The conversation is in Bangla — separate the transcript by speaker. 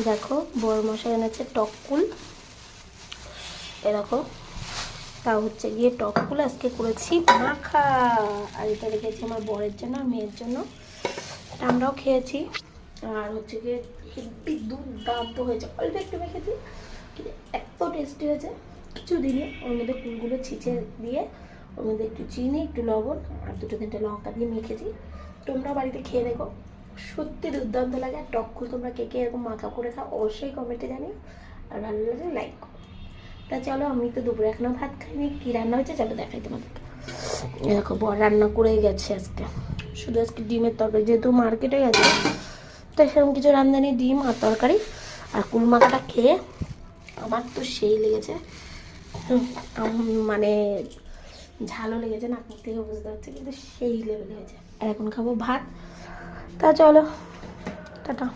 Speaker 1: দেখো বড় মশাই এনেছে টককুল, এরকম। তা হচ্ছে গিয়ে টককুল আজকে করেছি মাখা, আর এটা রেখেছি আমার বরের জন্য আর মেয়ের জন্য, এটা আমরাও খেয়েছি। আর হচ্ছে গিয়ে হেব্বি দুর্দান্ত হয়েছে, অল্প একটু মেখেছি কিন্তু এত টেস্টি হয়েছে। কিছু দিনে ওর মধ্যে কুলগুলো ছিঁচে দিয়ে ওর মধ্যে একটু চিনি, একটু লবণ আর 2-3টে লঙ্কা দিয়ে মেখেছি। তোমরা বাড়িতে খেয়ে দেখো, সত্যি দুর্দান্ত লাগে। আর টককুল তোমরা কে কে এরকম মাখা করে খাও অবশ্যই কমেন্টে জানিও, আর ভালো লাগলে লাইক করো। তা চলো, আমি তো দুপুরে এখনো ভাত খাইনি, কী রান্না হয়েছে চলো দেখাই তোমাদেরকে। দেখো বর রান্না করে গেছে আজকে, শুধু আজকে ডিমের তরকারি, যেহেতু মার্কেটে গেছে তো সেরকম কিছু রান্না নেই, ডিম আর তরকারি। আর কুল মাখাটা খেয়ে আমার তো সেই লেগেছে, মানে ঝালও লেগেছে, নাক মুখ থেকে বুঝতে পারছে, কিন্তু সেই লেভেলে হয়েছে। আর এখন খাবো ভাত। তা চলো, টাটা।